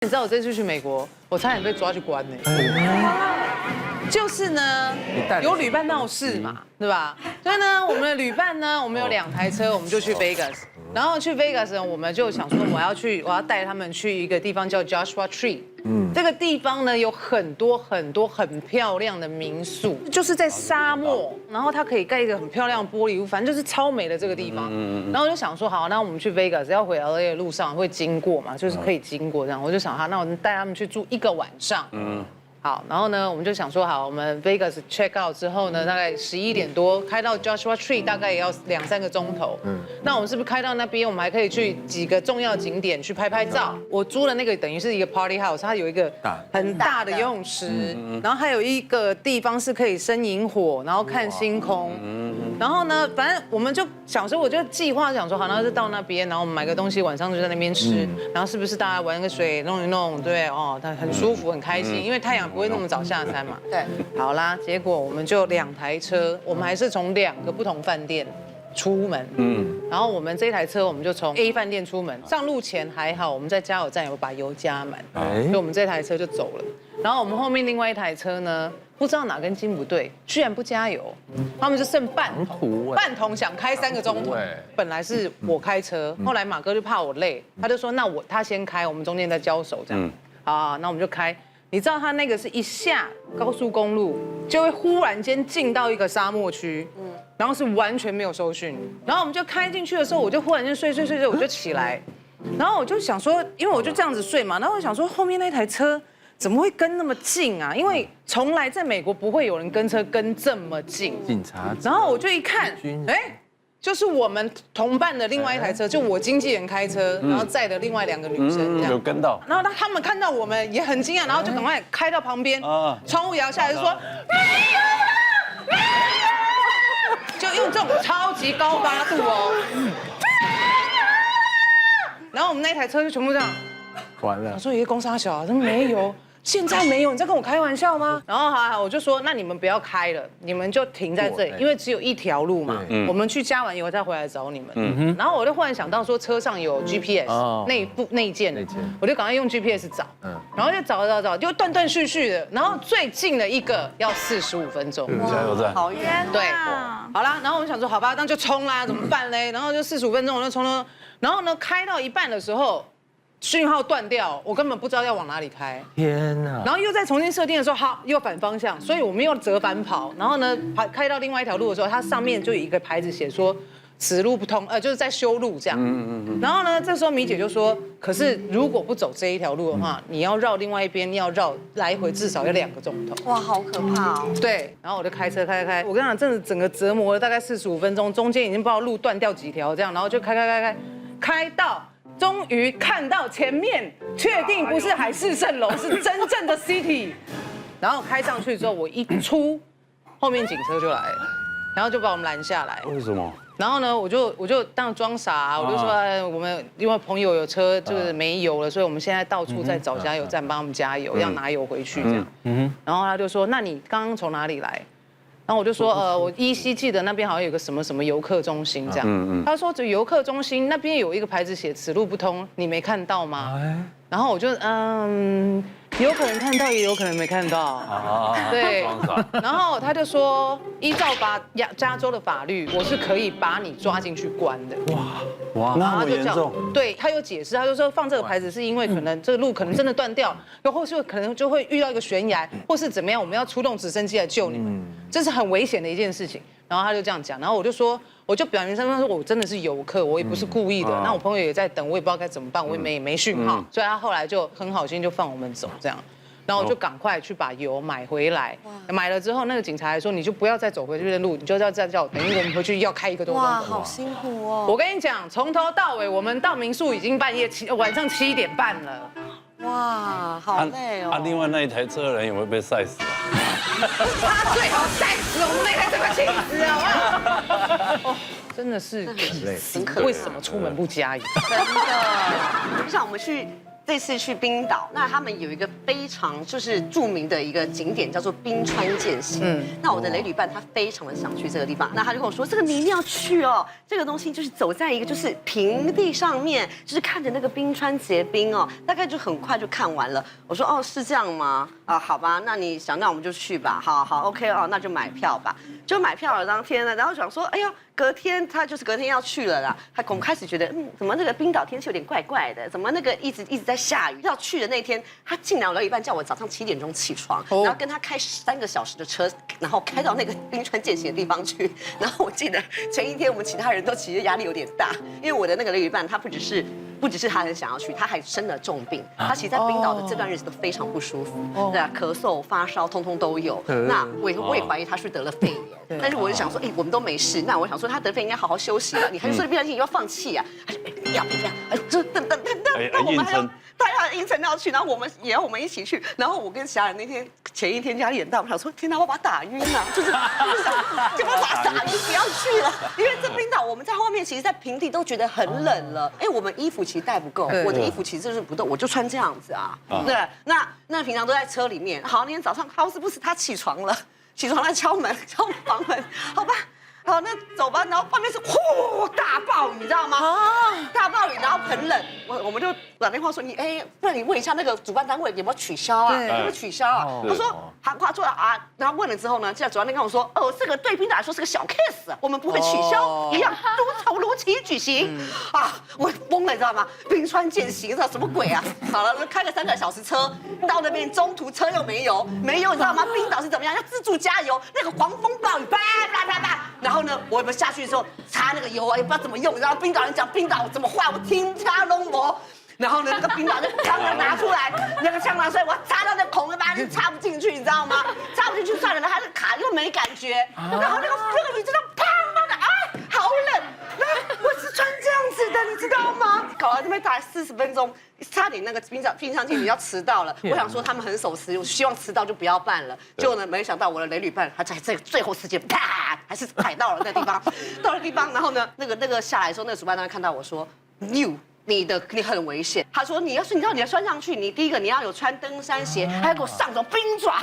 你知道我这次去美国，我差点被抓去关呢。就是呢，有旅伴闹事嘛，对吧？所以呢，我们的旅伴呢，我们有2台车，我们就去 Vegas。然后去 Vegas 呢，我们就想说，我要带他们去一个地方叫 Joshua Tree。这个地方呢有很多很漂亮的民宿，就是在沙漠，然后它可以盖一个很漂亮的玻璃屋，反正就是超美的这个地方。然后我就想说，好，那我们去 Vegas 要回 LA 的路上会经过嘛，就是可以经过这样，我就想，好，那我们带他们去住1个晚上。好，然后呢，我们就想说，好，我们 Vegas check out 之后呢，大概11点多开到 Joshua Tree， 大概也要2-3个钟头。那我们是不是开到那边，我们还可以去几个重要景点去拍照？我租的那个等于是一个 party house， 它有一个很大的游泳池，然后还有一个地方是可以生萤火，然后看星空。然后呢，反正我们就想说，我就计划想说，好，那就到那边，然后我们买个东西，晚上就在那边吃，然后是不是大家玩个水弄一弄，对哦，它很舒服很开心，因为太阳不会那么早下山嘛。对，好啦，结果我们就2台车，我们还是从2个不同饭店出门。然后我们这台车我们就从 A 饭店出门，上路前还好，我们在加油站有把油加满，所以我们这台车就走了。然后我们后面另外一台车呢，不知道哪根筋不对，居然不加油，他们就剩半桶想开3个钟头。本来是我开车，后来马哥就怕我累，他就说他先开，我们中间再交手这样。好，那我们就开。你知道他那个是一下高速公路就会忽然间进到一个沙漠区，然后是完全没有收讯，然后我们就开进去的时候，我就忽然间睡，我就起来，然后我就想说，因为我就这样子睡嘛，然后我想说后面那台车怎么会跟那么近啊？因为从来在美国不会有人跟车跟这么近，警察。然后我就一看，就是我们同伴的另外一台车，就我经纪人开车，然后载的另外2个女生这样有跟到，然后他们看到我们也很惊讶，然后就赶快开到旁边，窗户摇下来就说没有啦，就用这种超级高八度哦，然后我们那台车就全部这样，完了我，说一个公杀小啊，怎么没有？现在没有，你在跟我开玩笑吗？然后好，我就说那你们不要开了，你们就停在这里，因为只有1条路嘛。我们去加完油再回来找你们。然后我就忽然想到说车上有 GPS 内建的，我就赶快用 GPS 找。然后就找，就断断续续的，然后最近的一个要45分钟。加油站。好冤对，好啦，然后我们想说好吧，那就冲啦，怎么办嘞？然后就45分钟，我就冲，然后呢开到一半的时候。讯号断掉，我根本不知道要往哪里开。天哪！然后又再重新设定的时候，好，又反方向，所以我们又折返跑。然后呢，开到另外一条路的时候，它上面就有一个牌子写说此路不通，就是在修路这样。然后呢，这时候米姐就说，可是如果不走这一条路的话，你要绕另外一边，要绕来回至少要2个钟头。哇，好可怕哦！对，然后我就开车开，我跟你讲，真的整个折磨了大概45分钟，中间已经不知道路断掉几条这样，然后就开到。终于看到前面，确定不是海市蜃楼，是真正的 city。然后开上去之后，我一出，后面警车就来了，然后就把我们拦下来。为什么？然后呢，我就当然装傻，我就说我们因为朋友有车就是没油了，所以我们现在到处在找加油站帮他们加油，要拿油回去这样。然后他就说，那你刚刚从哪里来？然后我就说，我依稀记得那边好像有个什么游客中心这样。他说这游客中心那边有一个牌子写此路不通，你没看到吗？然后我就有可能看到，也有可能没看到。对。然后他就说，依照加州的法律，我是可以把你抓进去关的。哇，那么严重。对，他有解释，他就说放这个牌子是因为可能这个路可能真的断掉，又或是可能就会遇到一个悬崖，或是怎么样，我们要出动直升机来救你们，这是很危险的一件事情。然后他就这样讲，然后我就说，我就表明身份说，我真的是游客，我也不是故意的。那我朋友也在等，我也不知道该怎么办，我也没讯号，所以他后来就很好心就放我们走这样。然后我就赶快去把油买回来，买了之后，那个警察还说，你就不要再走回去的路，你就要再叫，等于我们回去要开1个多钟头。哇，好辛苦哦！我跟你讲，从头到尾，我们到民宿已经晚上7点半了。哇，好累哦！另外那一台车的人有没有被晒死啊？他最好晒死我们那台车，快气死好不好？真的是很累，为什么出门不加油？真的，就像我们去这次去冰岛，那他们有一个非常就是著名的一个景点叫做冰川践行。那我的雷旅伴他非常的想去这个地方，那他就跟我说，这个你一定要去哦。这个东西就是走在一个就是平地上面，就是看着那个冰川结冰哦，大概就很快就看完了。我说哦是这样吗？啊好吧，那你想那我们就去吧。好 OK 哦，那就买票吧。就买票了当天呢，然后想说哎呀。隔天要去了啦，我们开始觉得，怎么那个冰岛天气有点怪怪的？怎么那个一直在下雨？要去的那天，他进来了一半，叫我早上7点钟起床，然后跟他开3个小时的车，然后开到那个冰川践行的地方去。然后我记得前一天我们其他人都其实压力有点大，因为我的那个旅伴他不只是他很想要去，他还生了重病。他其实在冰岛的这段日子都非常不舒服，对啊，咳嗽、发烧，通通都有。那我也怀疑他是得了肺炎，但是我就想说，我们都没事，那我想说他得肺炎应该好好休息吧，你还是说不相信，你要放弃啊？他说不要，就等，那我们还要他硬撑要去，然后我们一起去，然后我跟其他人前一天压力很大，我想说天哪，我把他打晕了，就是就把他打晕，不要去了，因为这冰岛我们在后面其实，在平地都觉得很冷了，我们衣服其实带不够，我的衣服其实就是不够，我就穿这样子啊，对，那平常都在车里面，好，那天早上好死不死他起床了来敲房门，好吧。好，那走吧。然后外面是大暴雨，你知道吗？大暴雨，然后很冷。我们就打电话说不然你问一下那个主办单位有没有取消啊？有没有取消啊？他说他说啊，然后问了之后呢，这主办单位跟我说，这个对冰岛来说是个小 case， 我们不会取消，一样如期举行。我疯了，你知道吗？冰川践行，这什么鬼啊？好了，开个3个小时车到那边，中途车又没油，你知道吗？冰岛是怎么样？要自助加油，那个狂风暴雨，叭。然后呢，我们下去的时候擦那个油也不知道怎么用，然后冰岛人讲冰岛怎么坏，我听他拢无。然后呢，那个冰岛就枪拿出来，那个枪拿出来，我插到那孔里，把它插不进去，你知道吗？插不进去算了，它是卡又没感觉。然后那个雨真的砰的好冷。我是穿这样子的，你知道吗？搞到这边大概40分钟，差点那个冰上经理要迟到了。我想说他们很守时，我希望迟到就不要办了。结果呢，没想到我的雷旅伴他在这个最后时间，啪，还是踩到了那地方。到了地方，然后呢，那个下来的时候，那个主办单位看到我说 你很危险。他说你要穿上去，你第一个你要有穿登山鞋，还要给我上种冰爪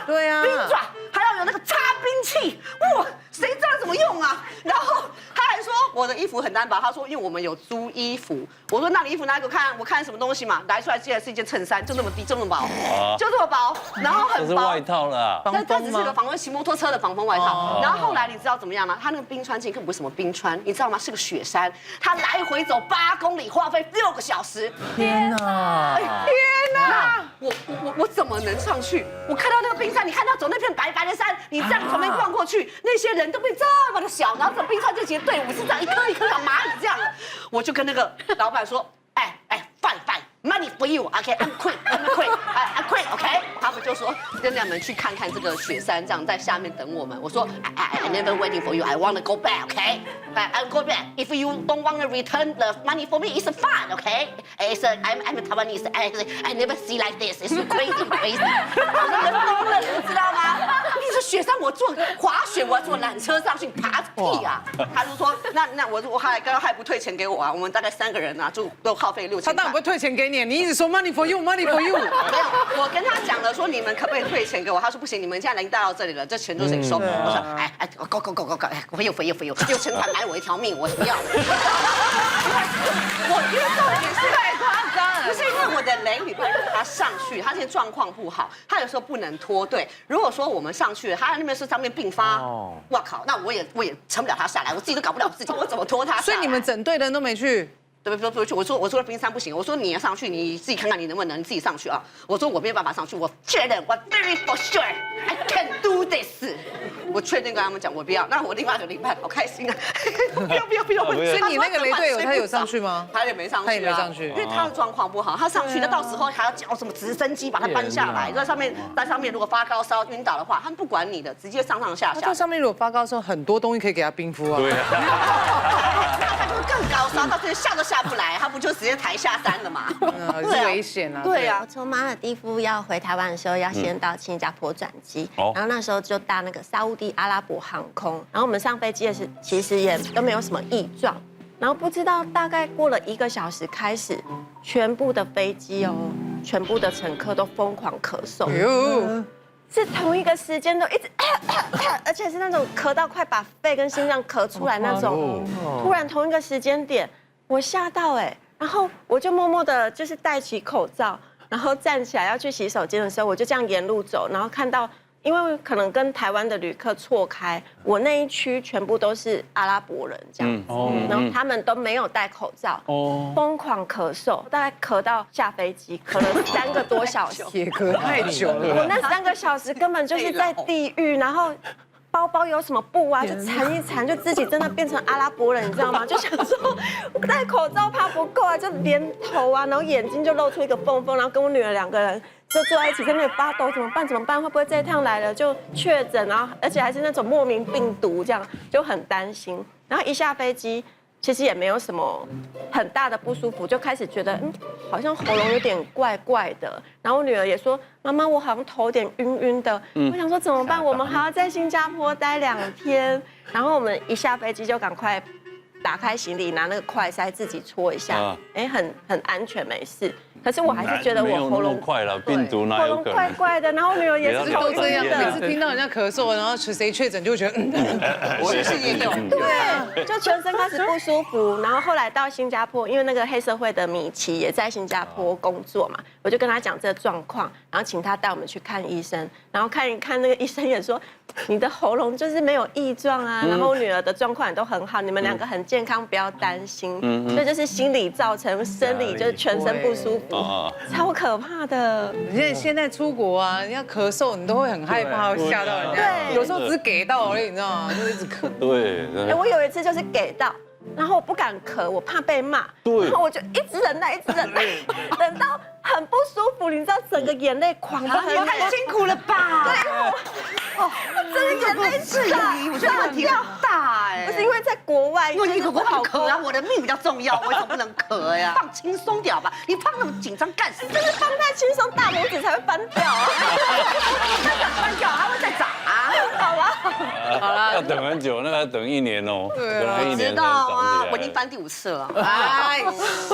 对啊，冰爪还要有那个擦冰器，哇，谁知道怎么用啊？然后他还说我的衣服很单薄，他说因为我们有租衣服。我说那你衣服拿给我看，我看什么东西嘛？拿出来竟然是一件衬衫，就这么低，这么薄，就这么薄，然后很薄。这是外套了，它只是个骑摩托车的防风外套。然后后来你知道怎么样吗？他那个冰川境根本不是什么冰川，你知道吗？是个雪山，他来回走8公里，花费6个小时。天哪！我怎么能上去？我看到那个冰山，你看到走那片白白的山，你这样从那边逛过去，那些人都变这么的小，然后这冰川这些队伍是这样一颗一颗像蚂蚁这样的。我就跟那个老板说，fine money for you OK I'm quit OK。他们就说跟你们去看看这个雪山，这样在下面等我们。我说 I never waiting for you I want to go back OK I'll go back if you don't want to return the money for me it's fine OK it's I'm Taiwanese I never see like this it's crazy 我说人疯了你知道吗？你说雪山我坐滑雪我要坐缆车上去爬屁啊！他就说那我还不退钱给我啊？我们大概3个人啊就都耗费6000。他当然不会退钱给你，你一直说 money for you。没有，我跟他讲了说你们可不可以退钱给我？他说不行，你们现在已经带到这里了，这钱都是你收。我说go，我有钱款买我一条命，我不要。我因为重点是太夸张了，不是因为我的雷旅伴他上去，他现在状况不好，他有时候不能脱队。如果说我们上去了，他那边是上面并发，我靠，那我也撑不了他下来，我自己都搞不了我自己，我怎么拖他？所以你们整队的人都没去。对不去，我说冰山不行，我说你要上去，你自己看看你能不能自己上去啊？我说我没有办法上去，我确认，我 very for sure I can do this。我确定跟他们讲，我不要。那我另外一个旅伴好开心啊，不要。所以你那个雷队友他有上去吗？他也没上去，因为他的状况不好，他上去了到时候还要叫什么直升机把他搬下来，在上面如果发高烧晕倒的话，他们不管你的，直接上下。在上面如果发高烧，很多东西可以给他冰敷啊。对啊。那他就更高烧，到这下都下不来，他不就直接抬下山了吗？是危险啊。对啊。我从马尔地夫要回台湾的时候，要先到新加坡转机，然后那时候就搭那个沙烏地阿拉伯航空，然后我们上飞机的时其实也都没有什么异状，然后不知道大概过了1个小时开始，全部的飞机全部的乘客都疯狂咳嗽，是同一个时间都一直，而且是那种咳到快把肺跟心脏咳出来那种，突然同一个时间点，我吓到然后我就默默的就是戴起口罩，然后站起来要去洗手间的时候，我就这样沿路走，然后看到。因为可能跟台湾的旅客错开，我那一区全部都是阿拉伯人这样子，然后他们都没有戴口罩，疯狂咳嗽，大概咳到下飞机，咳了3个多小时，也咳太久了。我那3个小时根本就是在地狱，然后。包包有什么布啊，就缠一缠，就自己真的变成阿拉伯人，你知道吗？就想说戴口罩怕不够啊，就连头啊，然后眼睛就露出一个缝缝，然后跟我女儿2个人就坐在一起，在那里发抖，怎么办？怎么办？会不会这一趟来了就确诊，然后而且还是那种莫名病毒，这样就很担心。然后一下飞机。其实也没有什么很大的不舒服，就开始觉得好像喉咙有点怪怪的。然后我女儿也说：“妈妈，我好像头有点晕晕的。”我想说怎么办？我们还要在新加坡待2天。然后我们一下飞机就赶快打开行李，拿那个快筛自己搓一下，很安全没事。可是我还是觉得我喉咙快了，病毒哪有可能？怪怪的。然后我女儿也是都这样，每次听到人家咳嗽，然后谁确诊就会觉得我是不是也有？对，就全身开始不舒服。然后后来到新加坡，因为那个黑社会的米奇也在新加坡工作嘛，我就跟他讲这个状况，然后请他带我们去看医生。然后看一看，那个医生也说你的喉咙就是没有异状啊，然后我女儿的状况也都很好，你们2个很健康，不要担心。这就是心理造成生理就是全身不舒服。超可怕的！现在出国啊，你要咳嗽，你都会很害怕，会吓到人家。对，有时候只是给到而已，你知道吗？就一直咳。对。我有一次就是给到，然后我不敢咳，我怕被骂，然后我就一直忍耐，一直忍耐，等到很不舒服，你知道整个眼泪狂的很，太辛苦了吧？对，真的眼泪我觉得问题很大不是因为在国外，因为你不好咳啊，我的命比较重要，为什么不能咳呀？放轻松点吧，你放那么紧张干什么？就是放太轻松，大拇指才会翻掉啊！翻掉还会再长啊？好了，要等很久，那个要等1年哦。对啊，我知道啊，我已经翻第5次了。哎，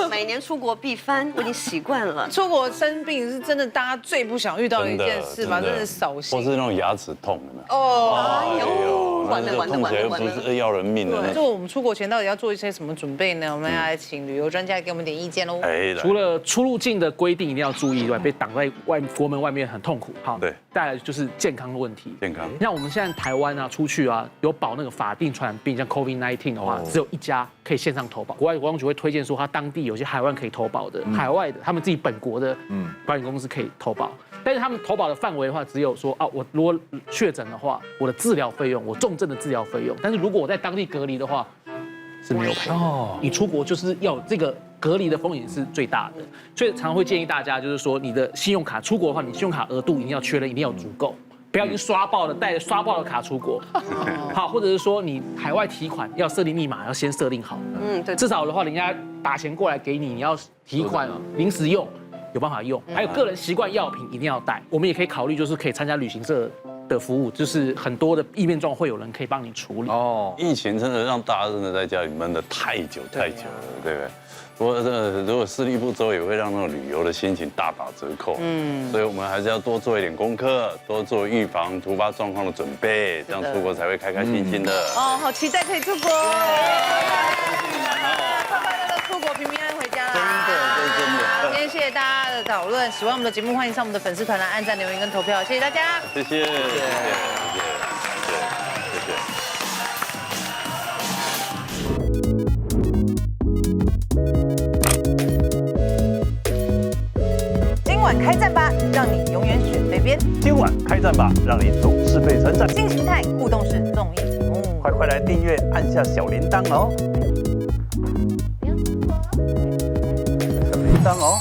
每年出国必翻，我已经习惯了。出国生病是真的大家最不想遇到的一件事吧？真的扫兴。或是那种牙齿痛的。哎呦，完了，不是要人命的那种。就我们出国前到底要做一些什么准备呢？我们要来请旅游专家给我们点意见喽。除了出入境的规定一定要注意以外，被挡在国门外面很痛苦。好，对，再来就是健康的问题。健康，像我们现在台湾啊，出去啊，有保那个法定传染病，像 COVID-19 的话，只有1家可以线上投保。国外国安局会推荐说，他当地有些海外可以投保的，海外的他们自己本国的保险公司可以投保。但是他们投保的范围的话，只有说啊，我如果确诊的话，我的治疗费用，我重症的治疗费用。但是如果我在当地隔离的话，是没有赔。你出国就是要这个隔离的风险是最大的，所以常常会建议大家，就是说你的信用卡出国的话，你信用卡额度一定要确认，一定要足够，不要已经刷爆了，带着刷爆的卡出国。好，或者是说你海外提款要设定密码，要先设定好。对，至少的话，人家打钱过来给你，你要提款临时用。有办法用，还有个人习惯药品一定要带。我们也可以考虑，就是可以参加旅行社的服务，就是很多的意面状会有人可以帮你处理。疫情真的让大家真的在家里闷得太久了，对不对？不过如果视力不周，也会让那种旅游的心情大打折扣。所以我们还是要多做一点功课，多做预防突发状况的准备，这样出国才会开开心心的。好期待可以出国，快快乐乐出国，平平安安回家啦！真的。今天谢谢大家的讨论，喜欢我们的节目，欢迎上我们的粉丝团来按赞、留言跟投票，谢谢大家，谢谢。今晚开战吧，让你永远选对边。今晚开战吧，让你总是被称赞。新形态互动式综艺节目，快来订阅，按下小铃铛哦。小铃铛哦。